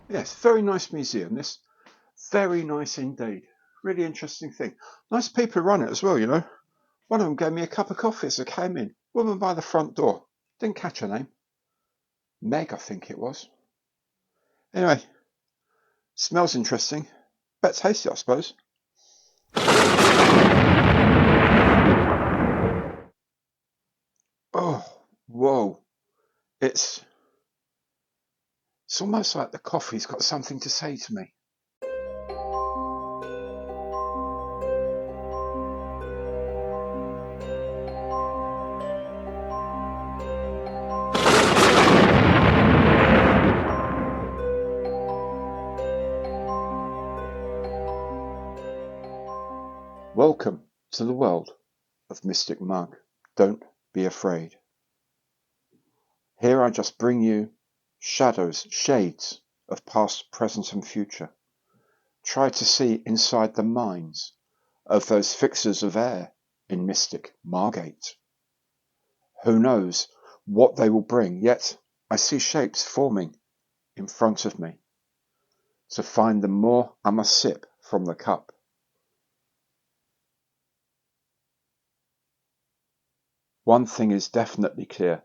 Yes, very nice museum, this. Very nice indeed. Really interesting thing. Nice people who run it as well, you know. One of them gave me a cup of coffee as I came in. Woman by the front door. Didn't catch her name. Meg, I think it was. Anyway, smells interesting. Bet tasty, I suppose. Oh, whoa. It's almost like the coffee's got something to say to me. Welcome to the world of Mystic Mug. Don't be afraid. Here I just bring you shadows, shades of past, present and future. Try to see inside the minds of those fixers of air in Mystic Margate. Who knows what they will bring, yet I see shapes forming in front of me. To find them more, I must sip from the cup. One thing is definitely clear.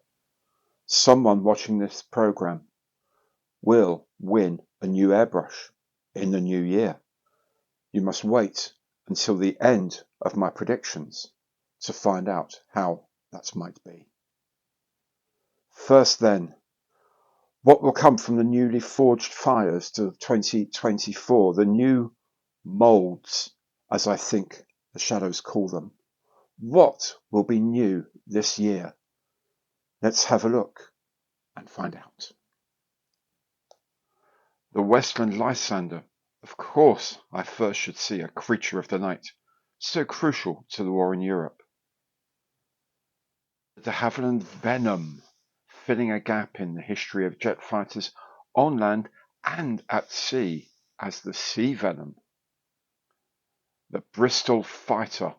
Someone watching this program will win a new airbrush in the new year. You must wait until the end of my predictions to find out how that might be. First then, what will come from the newly forged fires to 2024, the new moulds, as I think the shadows call them. What will be new this year? Let's have a look and find out. The Westland Lysander. Of course, I first should see a creature of the night, so crucial to the war in Europe. The de Havilland Venom, filling a gap in the history of jet fighters on land and at sea as the Sea Venom. The Bristol Fighter,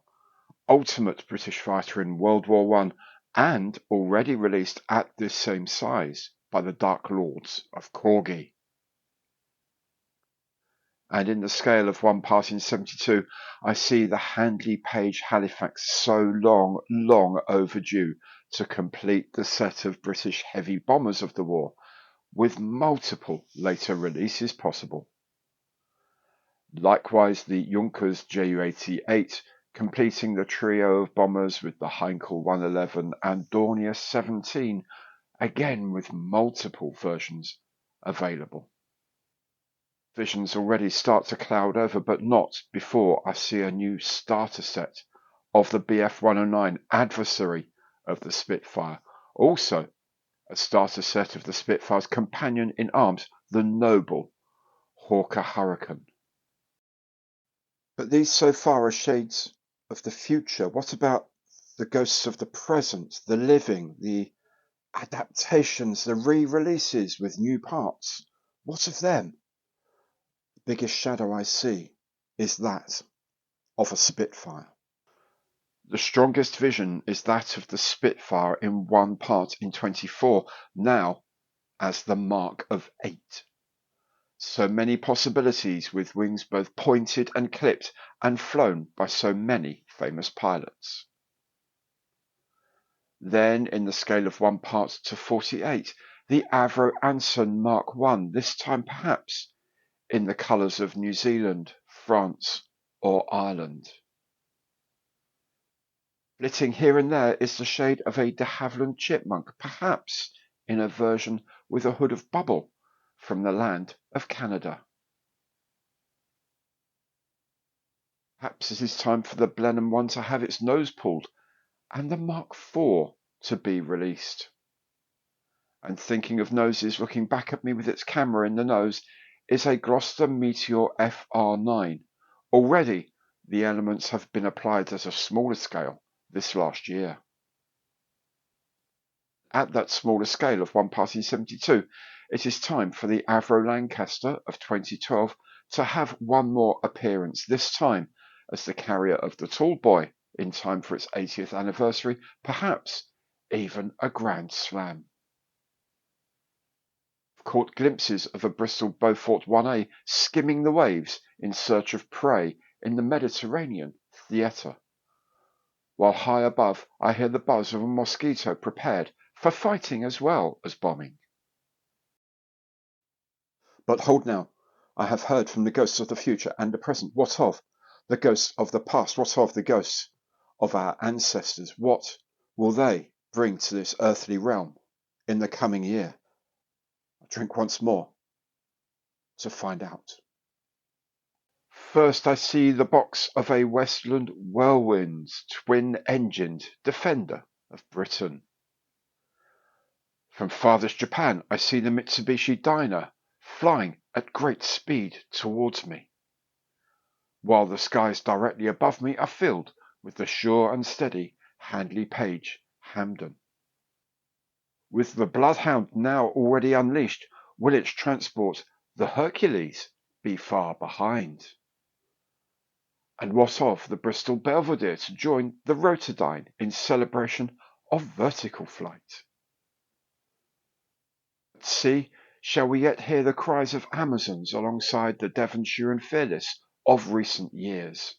ultimate British fighter in World War One, and already released at this same size by the Dark Lords of Corgi. And in the scale of 1 part in 72, I see the Handley Page Halifax, so long overdue to complete the set of British heavy bombers of the war, with multiple later releases possible. Likewise, the Junkers Ju-88, completing the trio of bombers with the Heinkel 111 and Dornier 17, again with multiple versions available. Visions already start to cloud over, but not before I see a new starter set of the Bf-109, adversary of the Spitfire. Also, a starter set of the Spitfire's companion in arms, the noble Hawker Hurricane. But these so far are shades of the future. What about the ghosts of the present, the living, the adaptations, the re-releases with new parts? What of them? The biggest shadow I see is that of a Spitfire. The strongest vision is that of the Spitfire in 1 part in 24, now as the Mark of 8. So many possibilities with wings both pointed and clipped and flown by so many famous pilots. Then, in the scale of 1 part to 48, the Avro Anson Mark I, this time perhaps in the colours of New Zealand, France, or Ireland. Flitting here and there is the shade of a de Havilland Chipmunk, perhaps in a version with a hood of bubble from the land of Canada. Perhaps it is time for the Blenheim one to have its nose pulled and the Mark IV to be released. And thinking of noses, looking back at me with its camera in the nose, is a Gloucester Meteor FR9. Already, the elements have been applied at a smaller scale this last year. At that smaller scale of 1 part in 72, it is time for the Avro Lancaster of 2012 to have one more appearance, this time as the carrier of the Tall Boy in time for its 80th anniversary, perhaps even a Grand Slam. caught glimpses of a Bristol Beaufort 1A skimming the waves in search of prey in the Mediterranean theatre, while high above I hear the buzz of a mosquito prepared for fighting as well as bombing. But hold now, I have heard from the ghosts of the future and the present. What of the ghosts of the past? What of the ghosts of our ancestors? What will they bring to this earthly realm in the coming year? I drink once more to find out. First I see the box of a Westland Whirlwind's twin-engined Defender of Britain. From farthest Japan I see the Mitsubishi Dyna flying at great speed towards me, while the skies directly above me are filled with the sure and steady Handley Page Hampden. With the Bloodhound now already unleashed, will its transport, the Hercules, be far behind? And what of the Bristol Belvedere to join the Rotodyne in celebration of vertical flight? At sea, shall we yet hear the cries of Amazons alongside the Devonshire and Fearless of recent years?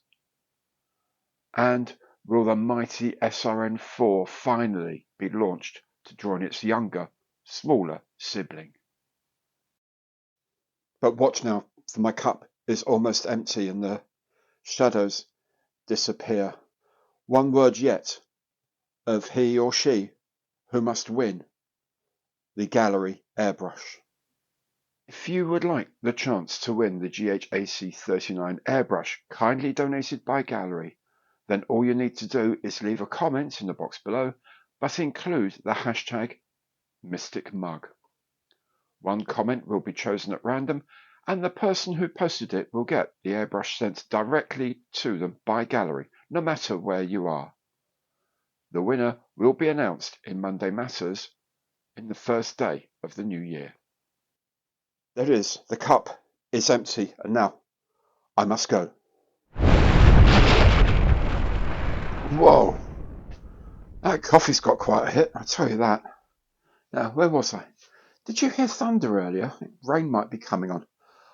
And will the mighty SRN4 finally be launched to join its younger, smaller sibling? But watch now, for my cup is almost empty and the shadows disappear. One word yet of he or she who must win the gallery airbrush. If you would like the chance to win the GHAC39 airbrush kindly donated by Gallery, then all you need to do is leave a comment in the box below, but include the hashtag #MysticMug. One comment will be chosen at random, and the person who posted it will get the airbrush sent directly to them by Gallery, no matter where you are. The winner will be announced in Monday Matters in the first day of the new year. There it is, the cup is empty, and now I must go. Whoa! That coffee's got quite a hit, I'll tell you that. Now, where was I? Did you hear thunder earlier? Rain might be coming on.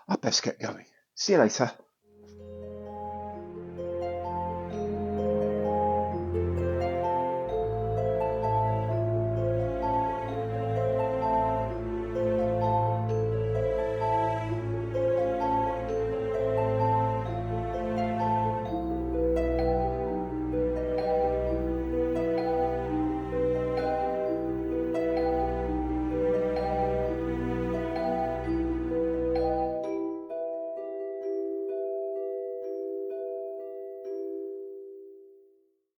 I'd best get going. See you later.